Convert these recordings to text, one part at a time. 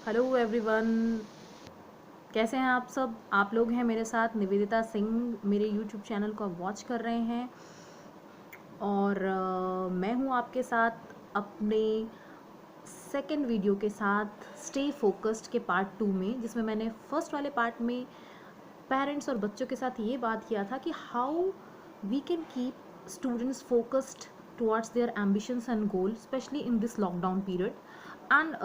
Hello everyone, कैसे हैं आप सब। आप लोग हैं मेरे साथ निवेदिता सिंह, मेरे यूट्यूब चैनल को आप वॉच कर रहे हैं और मैं हूं आपके साथ अपने सेकंड वीडियो के साथ स्टे फोकस्ड के पार्ट 2 में, जिसमें मैंने फर्स्ट वाले पार्ट में पेरेंट्स और बच्चों के साथ ये बात किया था कि how we can keep students focused towards their ambitions and goal, specially in this lockdown period and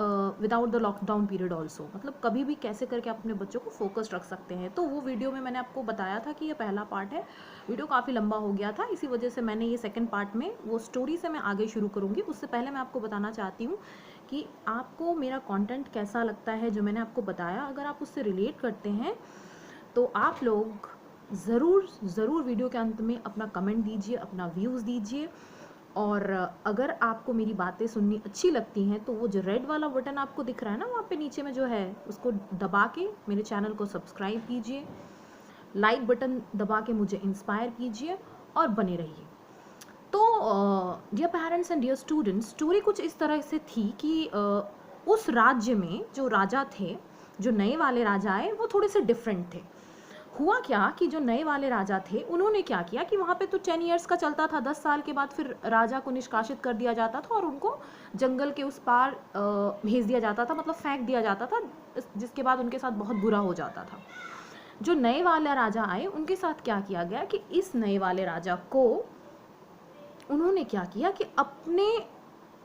without the lockdown period also. मतलब कभी भी कैसे करके आप अपने बच्चों को फोकस्ड रख सकते हैं। तो वो वीडियो में मैंने आपको बताया था कि ये पहला पार्ट है। वीडियो काफ़ी लंबा हो गया था, इसी वजह से मैंने ये सेकंड पार्ट में वो स्टोरी से मैं आगे शुरू करूँगी। उससे पहले मैं आपको बताना चाहती हूँ कि आपको मेरा कंटेंट कैसा लगता है, जो मैंने आपको बताया। अगर आप उससे रिलेट करते हैं तो आप लोग ज़रूर वीडियो के अंत में अपना कमेंट दीजिए, अपना व्यूज़ दीजिए। और अगर आपको मेरी बातें सुननी अच्छी लगती हैं तो वो जो रेड वाला बटन आपको दिख रहा है ना वहाँ पे नीचे में जो है, उसको दबा के मेरे चैनल को सब्सक्राइब कीजिए, लाइक बटन दबा के मुझे इंस्पायर कीजिए और बने रहिए। तो dear parents and dear students, story कुछ इस तरह से थी कि उस राज्य में जो राजा थे, जो नए वाले राजा आए, वो थोड़े से डिफरेंट थे। हुआ क्या कि जो नए वाले राजा थे उन्होंने क्या किया कि वहाँ पे तो 10 ईयर्स का चलता था, 10 साल के बाद फिर राजा को निष्कासित कर दिया जाता था और उनको जंगल के उस पार भेज दिया जाता था, मतलब फेंक दिया जाता था, जिसके बाद उनके साथ बहुत बुरा हो जाता था। जो नए वाला राजा आए उनके साथ क्या किया गया कि इस नए वाले राजा को उन्होंने क्या किया कि अपने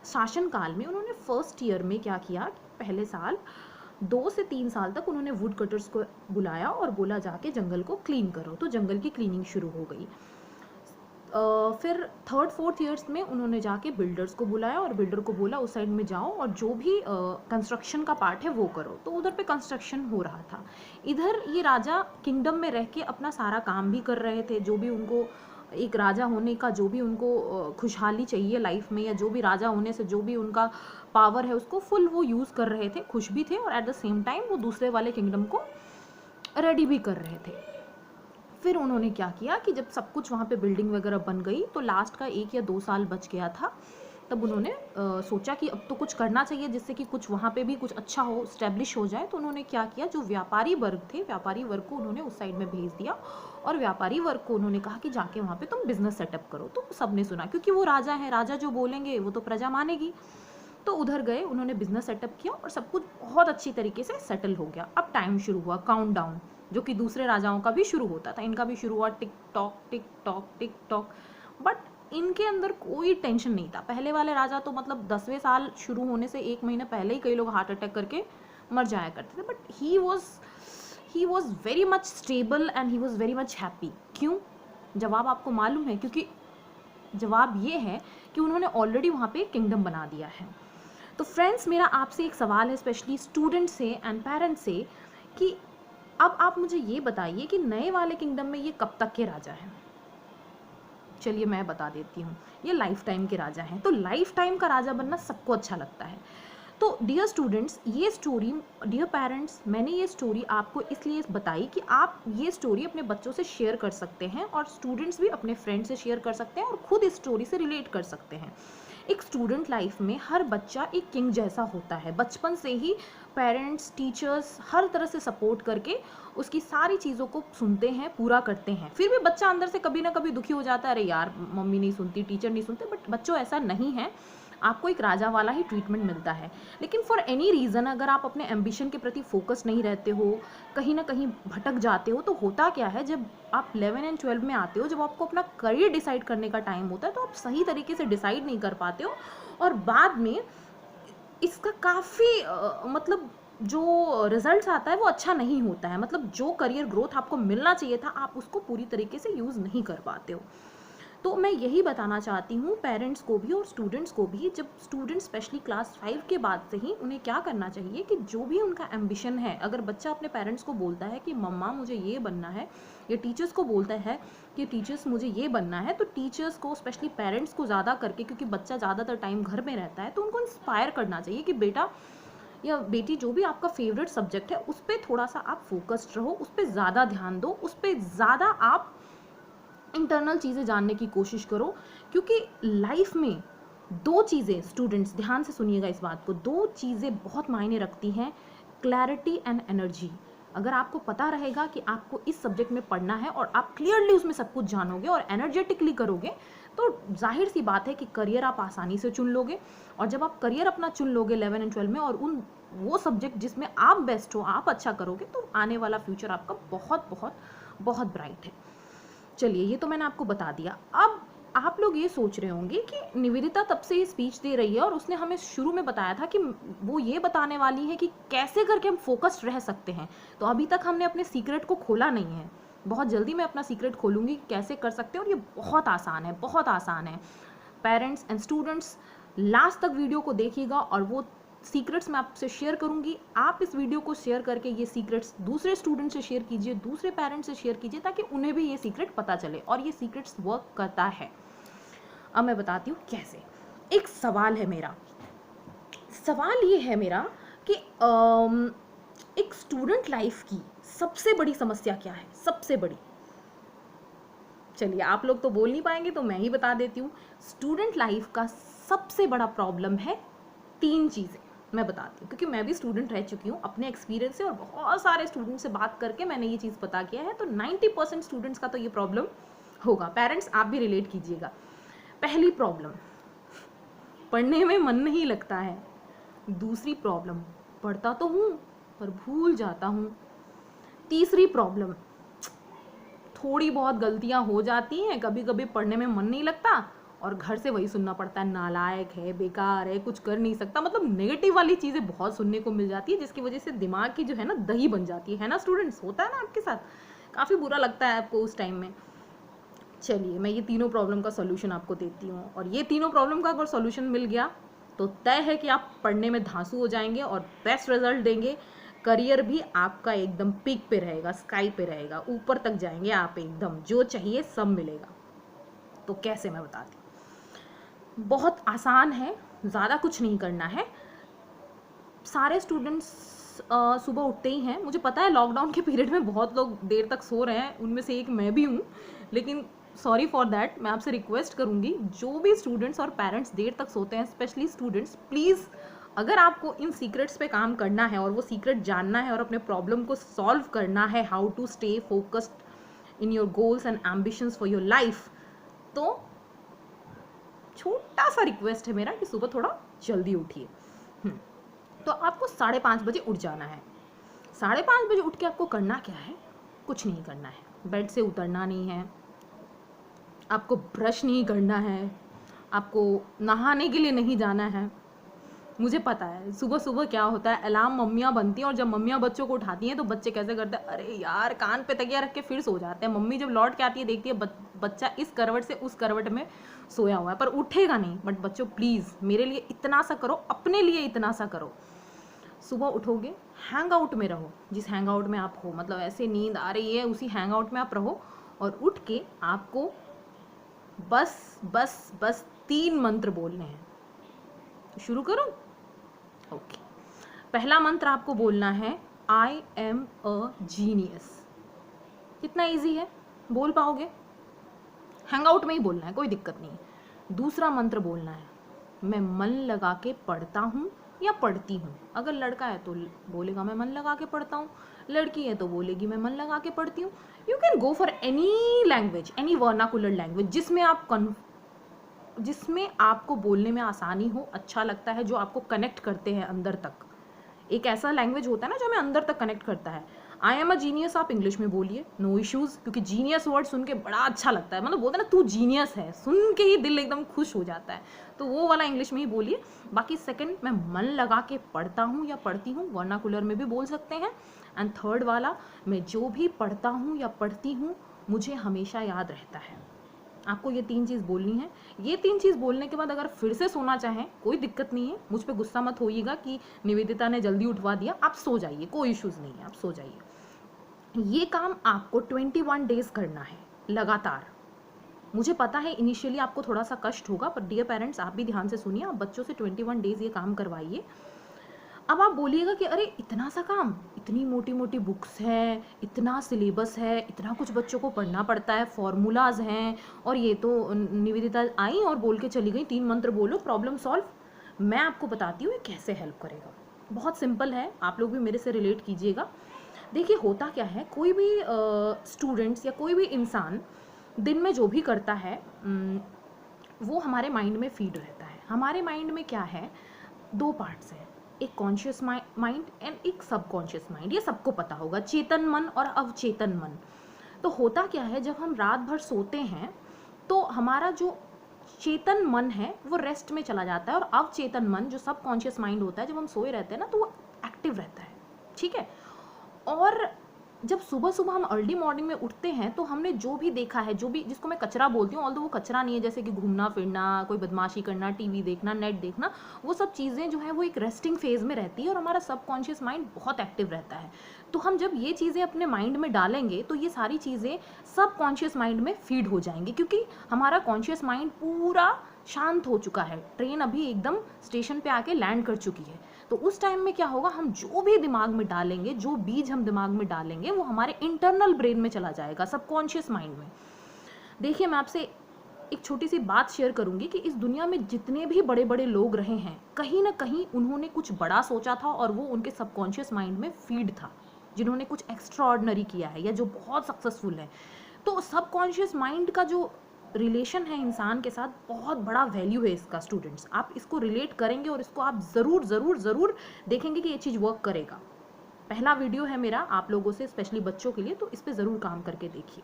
शासनकाल में उन्होंने फर्स्ट ईयर में क्या किया कि पहले साल 2 से 3 साल तक उन्होंने वुड कटर्स को बुलाया और बोला जाके जंगल को क्लीन करो। तो जंगल की क्लीनिंग शुरू हो गई। फिर थर्ड फोर्थ ईयर्स में उन्होंने जाके बिल्डर्स को बुलाया और बिल्डर को बोला उस साइड में जाओ और जो भी कंस्ट्रक्शन का पार्ट है वो करो। तो उधर पे कंस्ट्रक्शन हो रहा था। इधर ये राजा किंगडम में रह के अपना सारा काम भी कर रहे थे, जो भी उनको एक राजा होने का, जो भी उनको खुशहाली चाहिए लाइफ में, या जो भी राजा होने से जो भी उनका पावर है उसको फुल वो यूज़ कर रहे थे, खुश भी थे और एट द सेम टाइम वो दूसरे वाले किंगडम को रेडी भी कर रहे थे। फिर उन्होंने क्या किया कि जब सब कुछ वहाँ पे बिल्डिंग वगैरह बन गई तो लास्ट का 1 या 2 साल बच गया था, तब उन्होंने सोचा कि अब तो कुछ करना चाहिए जिससे कि कुछ वहाँ पे भी कुछ अच्छा हो, स्टैब्लिश हो जाए। तो उन्होंने क्या किया, जो व्यापारी वर्ग थे, व्यापारी वर्ग को उन्होंने उस साइड में भेज दिया और व्यापारी वर्ग को उन्होंने कहा कि जाके वहाँ पे तुम बिजनेस सेटअप करो। तो सबने सुना, क्योंकि वो राजा है, राजा जो बोलेंगे वो तो प्रजा मानेगी। तो उधर गए, उन्होंने बिजनेस सेटअप किया और सब कुछ बहुत अच्छी तरीके से सेटल हो गया। अब टाइम शुरू हुआ काउंटडाउन, जो कि दूसरे राजाओं का भी शुरू होता था, इनका भी शुरू हुआ tick tock tick tock tick tock. But इनके अंदर कोई टेंशन नहीं था। पहले वाले राजा तो मतलब 10वें साल शुरू होने से 1 महीना पहले ही कई लोग हार्ट अटैक करके मर जाया करते थे। But he was very much stable and he was very much happy. क्यों? जवाब आपको मालूम है, क्योंकि जवाब ये है कि उन्होंने ऑलरेडी वहाँ पे किंगडम बना दिया है। तो फ्रेंड्स, मेरा आपसे एक सवाल है, स्पेशली स्टूडेंट से एंड पेरेंट्स से, कि अब आप मुझे ये बताइए कि नए वाले किंगडम में ये कब तक के राजा हैं। चलिए मैं बता देती हूँ, ये लाइफ टाइम के राजा हैं। तो लाइफ टाइम का राजा बनना सबको अच्छा लगता है। तो डियर स्टूडेंट्स, ये स्टोरी, डियर पेरेंट्स, मैंने ये स्टोरी आपको इसलिए बताई कि आप ये स्टोरी अपने बच्चों से शेयर कर सकते हैं और स्टूडेंट्स भी अपने फ्रेंड से शेयर कर सकते हैं और खुद इस स्टोरी से रिलेट कर सकते हैं। एक स्टूडेंट लाइफ में हर बच्चा एक किंग जैसा होता है। बचपन से ही पेरेंट्स, टीचर्स हर तरह से सपोर्ट करके उसकी सारी चीज़ों को सुनते हैं, पूरा करते हैं। फिर भी बच्चा अंदर से कभी ना कभी दुखी हो जाता है, अरे यार मम्मी नहीं सुनती, टीचर नहीं सुनते। बट बच्चों ऐसा नहीं है, आपको एक राजा वाला ही ट्रीटमेंट मिलता है। लेकिन फॉर एनी रीज़न अगर आप अपने एम्बिशन के प्रति फोकस नहीं रहते हो, कहीं ना कहीं भटक जाते हो, तो होता क्या है, जब आप 11 एंड 12 में आते हो, जब आपको अपना करियर डिसाइड करने का टाइम होता है, तो आप सही तरीके से डिसाइड नहीं कर पाते हो और बाद में इसका काफ़ी मतलब जो रिजल्ट्स आता है वो अच्छा नहीं होता है। मतलब जो करियर ग्रोथ आपको मिलना चाहिए था, आप उसको पूरी तरीके से यूज़ नहीं कर पाते हो। तो मैं यही बताना चाहती हूँ पेरेंट्स को भी और स्टूडेंट्स को भी, जब स्टूडेंट्स स्पेशली क्लास 5 के बाद से ही उन्हें क्या करना चाहिए कि जो भी उनका एम्बिशन है, अगर बच्चा अपने पेरेंट्स को बोलता है कि मम्मा मुझे ये बनना है, या टीचर्स को बोलता है कि टीचर्स मुझे ये बनना है, तो टीचर्स को, स्पेशली पेरेंट्स को ज़्यादा करके, क्योंकि बच्चा ज़्यादातर टाइम घर में रहता है, तो उनको इंस्पायर करना चाहिए कि बेटा या बेटी, जो भी आपका फेवरेट सब्जेक्ट है उस पर थोड़ा सा आप फोकस्ड रहो, उस पर ज़्यादा ध्यान दो, उस पर ज़्यादा आप इंटरनल चीज़ें जानने की कोशिश करो। क्योंकि लाइफ में 2 चीज़ें, स्टूडेंट्स ध्यान से सुनिएगा इस बात को, 2 चीज़ें बहुत मायने रखती हैं क्लैरिटी एंड एनर्जी। अगर आपको पता रहेगा कि आपको इस सब्जेक्ट में पढ़ना है और आप क्लियरली उसमें सब कुछ जानोगे और एनर्जेटिकली करोगे, तो जाहिर सी बात है कि करियर आप आसानी से चुन लोगे। और जब आप करियर अपना चुन लोगे 11 एंड 12 में, और वो सब्जेक्ट जिसमें आप बेस्ट हो, आप अच्छा करोगे, तो आने वाला फ्यूचर आपका बहुत बहुत बहुत ब्राइट है। चलिए, ये तो मैंने आपको बता दिया। अब आप लोग ये सोच रहे होंगे कि निवेदिता तब से ये स्पीच दे रही है और उसने हमें शुरू में बताया था कि वो ये बताने वाली है कि कैसे करके हम फोकस्ड रह सकते हैं। तो अभी तक हमने अपने सीक्रेट को खोला नहीं है। बहुत जल्दी मैं अपना सीक्रेट खोलूँगी कैसे कर सकते हैं, और ये बहुत आसान है, बहुत आसान है। पेरेंट्स एंड स्टूडेंट्स, लास्ट तक वीडियो को देखिएगा और वो सीक्रेट्स मैं आपसे शेयर करूंगी। आप इस वीडियो को शेयर करके ये सीक्रेट्स दूसरे स्टूडेंट से शेयर कीजिए, दूसरे पेरेंट्स से शेयर कीजिए, ताकि उन्हें भी ये सीक्रेट पता चले, और ये सीक्रेट्स वर्क करता है। अब मैं बताती हूँ कैसे। एक सवाल है मेरा, सवाल ये है मेरा कि एक स्टूडेंट लाइफ की सबसे बड़ी समस्या क्या है, सबसे बड़ी। चलिए, आप लोग तो बोल नहीं पाएंगे तो मैं ही बता देती हूँ। स्टूडेंट लाइफ का सबसे बड़ा प्रॉब्लम है 3 चीज़ें। मैं बताती हूँ, क्योंकि मैं भी स्टूडेंट रह चुकी हूँ अपने एक्सपीरियंस से, और बहुत सारे स्टूडेंट से बात करके मैंने ये चीज़ पता किया है। तो 90% स्टूडेंट्स का तो ये प्रॉब्लम होगा। पेरेंट्स, आप भी रिलेट कीजिएगा। पहली प्रॉब्लम, पढ़ने में मन नहीं लगता है। दूसरी प्रॉब्लम, पढ़ता तो हूँ पर भूल जाता हूँ। तीसरी प्रॉब्लम, थोड़ी बहुत गलतियाँ हो जाती हैं, कभी कभी पढ़ने में मन नहीं लगता और घर से वही सुनना पड़ता है, नालायक है, बेकार है, कुछ कर नहीं सकता। मतलब नेगेटिव वाली चीज़ें बहुत सुनने को मिल जाती है, जिसकी वजह से दिमाग की जो है ना दही बन जाती है ना स्टूडेंट्स। होता है ना आपके साथ? काफ़ी बुरा लगता है आपको उस टाइम में। चलिए, मैं ये तीनों प्रॉब्लम का सोल्यूशन आपको देती हूँ, और ये तीनों प्रॉब्लम का अगर सोल्यूशन मिल गया तो तय है कि आप पढ़ने में धांसू हो जाएंगे और बेस्ट रिजल्ट देंगे। करियर भी आपका एकदम पीक पे रहेगा, स्काई पे रहेगा, ऊपर तक जाएंगे आप एकदम, जो चाहिए सब मिलेगा। तो कैसे, मैं बताती हूँ। बहुत आसान है, ज़्यादा कुछ नहीं करना है। सारे स्टूडेंट्स सुबह उठते ही हैं। मुझे पता है लॉकडाउन के पीरियड में बहुत लोग देर तक सो रहे हैं, उनमें से एक मैं भी हूँ, लेकिन सॉरी फॉर दैट। मैं आपसे रिक्वेस्ट करूँगी, जो भी स्टूडेंट्स और पेरेंट्स देर तक सोते हैं, स्पेशली स्टूडेंट्स, प्लीज़, अगर आपको इन सीक्रेट्स पे काम करना है और वो सीक्रेट जानना है और अपने प्रॉब्लम को सॉल्व करना है, how to stay focused in your goals and ambitions for your life, तो छोटा सा रिक्वेस्ट है मेरा कि सुबह थोड़ा जल्दी उठिए। तो आपको 5:30 बजे उठ जाना है। 5:30 बजे उठ के आपको करना क्या है? कुछ नहीं करना है। बेड से उतरना नहीं है, आपको ब्रश नहीं करना है, आपको नहाने के लिए नहीं जाना है। मुझे पता है सुबह सुबह क्या होता है, अलार्म मम्मियाँ बनती हैं, और जब मम्मियाँ बच्चों को उठाती हैं तो बच्चे कैसे करते हैं, अरे यार, कान पे तकिया रख के फिर सो जाते हैं। मम्मी जब लौट के आती है देखती है बच्चा इस करवट से उस करवट में सोया हुआ है, पर उठेगा नहीं। बट बच्चों, प्लीज़ मेरे लिए इतना सा करो, अपने लिए इतना सा करो। सुबह उठोगे, हैंग आउट में रहो, जिस हैंग आउट में आप हो, मतलब ऐसे नींद आ रही है उसी हैंग आउट में आप रहो, और उठ के आपको बस बस बस 3 मंत्र बोलने हैं। तो शुरू करूं? ओके। पहला मंत्र आपको बोलना है, आई एम अ जीनियस। कितना इजी है, बोल पाओगे? हैंग आउट में ही बोलना है, कोई दिक्कत नहीं। दूसरा मंत्र बोलना है, मैं मन लगा के पढ़ता हूँ या पढ़ती हूँ। अगर लड़का है तो बोलेगा मैं मन लगा के पढ़ता हूँ, लड़की है तो बोलेगी मैं मन लगा के पढ़ती हूँ। You can go for any language, any vernacular language, जिसमें आपको बोलने में आसानी हो, अच्छा लगता है, जो आपको कनेक्ट करते हैं अंदर तक। एक ऐसा लैंग्वेज होता है ना जो हमें अंदर तक कनेक्ट करता है। आई एम अ जीनियस आप इंग्लिश में बोलिए, नो इश्यूज़, क्योंकि जीनियस वर्ड सुन के बड़ा अच्छा लगता है। मतलब बोलते हैं ना, तू जीनियस है, सुन के ही दिल एकदम खुश हो जाता है, तो वो वाला इंग्लिश में ही बोलिए। बाकी सेकंड, मैं मन लगा के पढ़ता हूँ या पढ़ती हूँ, वर्नाकुलर में भी बोल सकते हैं। एंड थर्ड वाला, मैं जो भी पढ़ता हूँ या पढ़ती हूँ मुझे हमेशा याद रहता है। आपको ये 3 चीज़ बोलनी है। ये 3 चीज़ बोलने के बाद अगर फिर से सोना चाहें, कोई दिक्कत नहीं है, मुझ पे गुस्सा मत होइएगा कि निवेदिता ने जल्दी उठवा दिया। आप सो जाइए, कोई इश्यूज़ नहीं है, आप सो जाइए। ये काम आपको 21 डेज़ करना है लगातार। मुझे पता है इनिशियली आपको थोड़ा सा कष्ट होगा, पर डियर पेरेंट्स, आप भी ध्यान से सुनिए, आप बच्चों से 21 डेज़ ये काम करवाइए। अब आप बोलिएगा कि अरे इतना सा काम, इतनी मोटी मोटी बुक्स हैं, इतना सिलेबस है, इतना कुछ बच्चों को पढ़ना पड़ता है, फॉर्मूलाज हैं, और ये तो निवेदिता आई और बोल के चली गई 3 मंत्र बोलो प्रॉब्लम सॉल्व। मैं आपको बताती हूँ ये कैसे हेल्प करेगा। बहुत सिंपल है, आप लोग भी मेरे से रिलेट कीजिएगा। देखिए होता क्या है, कोई भी स्टूडेंट्स या कोई भी इंसान दिन में जो भी करता है वो हमारे माइंड में फीड रहता है। हमारे माइंड में क्या है, दो पार्ट्स हैं, एक कॉन्शियस माइंड एंड एक सबकॉन्शियस माइंड। ये सबको पता होगा, चेतन मन और अवचेतन मन। तो होता क्या है, जब हम रात भर सोते हैं तो हमारा जो चेतन मन है वो रेस्ट में चला जाता है, और अवचेतन मन जो सबकॉन्शियस माइंड होता है, जब हम सोए रहते हैं ना तो वो एक्टिव रहता है। ठीक है। और जब सुबह सुबह हम अर्ली मॉर्निंग में उठते हैं तो हमने जो भी देखा है, जो भी, जिसको मैं कचरा बोलती हूँ, ऑल्दो वो कचरा नहीं है, जैसे कि घूमना फिरना, कोई बदमाशी करना, टीवी देखना, नेट देखना, वो सब चीज़ें जो है वो एक रेस्टिंग फेज में रहती है और हमारा सबकॉन्शियस माइंड बहुत एक्टिव रहता है। तो हम जब ये चीज़ें अपने माइंड में डालेंगे तो ये सारी चीज़ें सबकॉन्शियस माइंड में फीड हो जाएंगी, क्योंकि हमारा कॉन्शियस माइंड पूरा शांत हो चुका है, ट्रेन अभी एकदम स्टेशन पे आके लैंड कर चुकी है। तो उस टाइम में क्या होगा, हम जो भी दिमाग में डालेंगे, जो बीज हम दिमाग में डालेंगे, वो हमारे इंटरनल ब्रेन में चला जाएगा, सबकॉन्शियस माइंड में। देखिए मैं आपसे एक छोटी सी बात शेयर करूंगी कि इस दुनिया में जितने भी बड़े बड़े लोग रहे हैं, कहीं ना कहीं उन्होंने कुछ बड़ा सोचा था और वो उनके सबकॉन्शियस माइंड में फीड था, जिन्होंने कुछ एक्स्ट्रा ऑर्डिनरी किया है या जो बहुत सक्सेसफुल है। तो सबकॉन्शियस माइंड का जो रिलेशन है इंसान के साथ, बहुत बड़ा वैल्यू है इसका। स्टूडेंट्स, आप इसको रिलेट करेंगे और इसको आप ज़रूर ज़रूर ज़रूर देखेंगे कि ये चीज़ वर्क करेगा। पहला वीडियो है मेरा आप लोगों से, स्पेशली बच्चों के लिए, तो इस पर ज़रूर काम करके देखिए।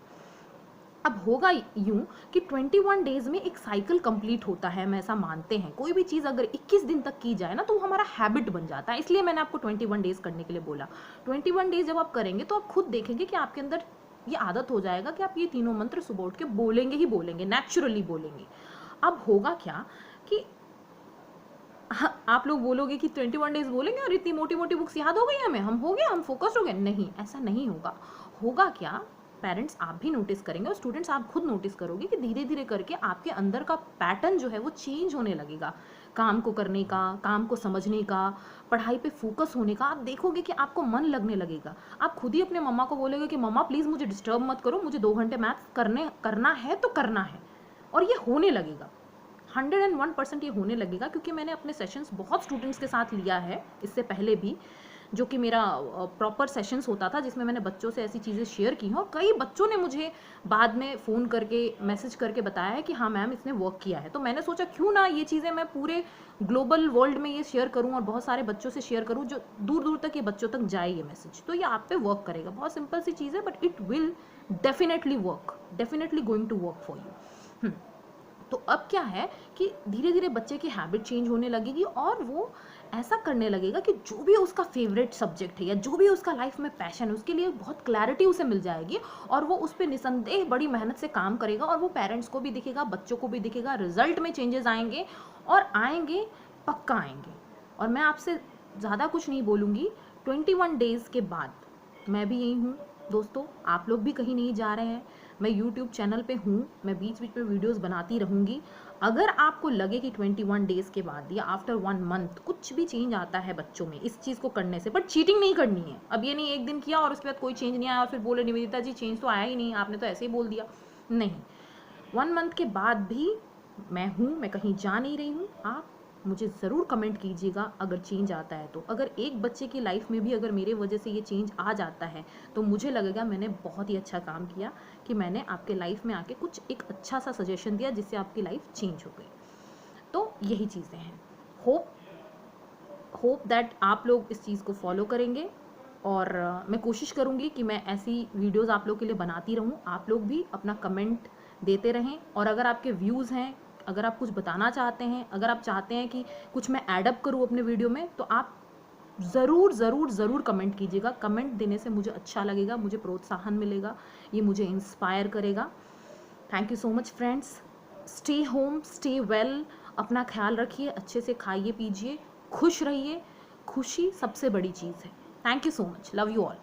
अब होगा यूं कि 21 डेज में एक साइकिल कंप्लीट होता है, हम ऐसा मानते हैं। कोई भी चीज़ अगर 21 दिन तक की जाए ना तो वो हमारा हैबिट बन जाता है, इसलिए मैंने आपको 21 डेज करने के लिए बोला। 21 डेज जब आप करेंगे तो आप खुद देखेंगे कि आपके अंदर ये आदत हो जाएगा कि आप ये तीनों मंत्र सुबह उठ के बोलेंगे ही बोलेंगे, नेचुरली बोलेंगे। अब होगा क्या कि आप लोग बोलोगे कि 21 डेज बोलेंगे और इतनी मोटी मोटी बुक्स याद हो गई हमें, हम हो गए, हम फोकस्ड हो गए। नहीं, ऐसा नहीं होगा। होगा क्या, पेरेंट्स आप भी नोटिस करेंगे और स्टूडेंट्स आप खुद नोटिस करोगे कि धीरे धीरे करके आपके अंदर का पैटर्न जो है वो चेंज होने लगेगा, काम को करने का, काम को समझने का, पढ़ाई पे फोकस होने का। आप देखोगे कि आपको मन लगने लगेगा। आप खुद ही अपने मम्मा को बोलोगे कि मम्मा प्लीज़ मुझे डिस्टर्ब मत करो, मुझे 2 घंटे मैथ्स करना है तो करना है। और ये होने लगेगा, 101% ये होने लगेगा, क्योंकि मैंने अपने सेशंस बहुत स्टूडेंट्स के साथ लिया है इससे पहले भी, जो कि मेरा प्रॉपर सेशंस होता था जिसमें मैंने बच्चों से ऐसी चीज़ें शेयर की हैं। और कई बच्चों ने मुझे बाद में फ़ोन करके, मैसेज करके बताया है कि हाँ मैम इसने वर्क किया है। तो मैंने सोचा क्यों ना ये चीज़ें मैं पूरे ग्लोबल वर्ल्ड में ये शेयर करूँ और बहुत सारे बच्चों से शेयर करूँ, जो दूर दूर तक ये बच्चों तक जाए ये मैसेज। तो ये आप पे वर्क करेगा। बहुत सिंपल सी चीज़ है, but it will definitely work, definitely going to work for you. तो अब क्या है कि धीरे धीरे बच्चे की हैबिट चेंज होने लगेगी और वो ऐसा करने लगेगा कि जो भी उसका फेवरेट सब्जेक्ट है या जो भी उसका लाइफ में पैशन है, उसके लिए बहुत क्लैरिटी उसे मिल जाएगी और वो उस पर निसंदेह बड़ी मेहनत से काम करेगा। और वो पेरेंट्स को भी दिखेगा, बच्चों को भी दिखेगा, रिजल्ट में चेंजेस आएंगे और आएंगे, पक्का आएंगे। और मैं आपसे ज़्यादा कुछ नहीं बोलूँगी। 21 डेज़ के बाद मैं भी यही हूँ दोस्तों, आप लोग भी कहीं नहीं जा रहे हैं। मैं YouTube चैनल पे हूँ, मैं बीच बीच में वीडियोस बनाती रहूँगी। अगर आपको लगे कि 21 डेज़ के बाद या आफ्टर 1 मंथ कुछ भी चेंज आता है बच्चों में इस चीज़ को करने से, बट चीटिंग नहीं करनी है। अब ये नहीं एक दिन किया और उसके बाद कोई चेंज नहीं आया और फिर बोले निवेदिता जी चेंज तो आया ही नहीं, आपने तो ऐसे ही बोल दिया। नहीं, 1 मंथ के बाद भी मैं हूँ, मैं कहीं जा नहीं रही हूँ। आप मुझे ज़रूर कमेंट कीजिएगा अगर चेंज आता है तो। अगर एक बच्चे की लाइफ में भी अगर मेरे वजह से ये चेंज आ जाता है तो मुझे लगेगा मैंने बहुत ही अच्छा काम किया कि मैंने आपके लाइफ में आके कुछ एक अच्छा सा सजेशन दिया जिससे आपकी लाइफ चेंज हो गई। तो यही चीज़ें हैं। होप दैट आप लोग इस चीज़ को फॉलो करेंगे और मैं कोशिश करूँगी कि मैं ऐसी वीडियोज़ आप लोग के लिए बनाती रहूँ। आप लोग भी अपना कमेंट देते रहें और अगर आपके व्यूज़ हैं, अगर आप कुछ बताना चाहते हैं, अगर आप चाहते हैं कि कुछ मैं ऐडअप करूँ अपने वीडियो में, तो आप ज़रूर ज़रूर ज़रूर कमेंट कीजिएगा। कमेंट देने से मुझे अच्छा लगेगा, मुझे प्रोत्साहन मिलेगा, ये मुझे इंस्पायर करेगा। Thank you so much friends. Stay home, stay well, अपना ख्याल रखिए, अच्छे से खाइए पीजिए, खुश रहिए। खुशी सबसे बड़ी चीज़ है। Thank you so much, love you all.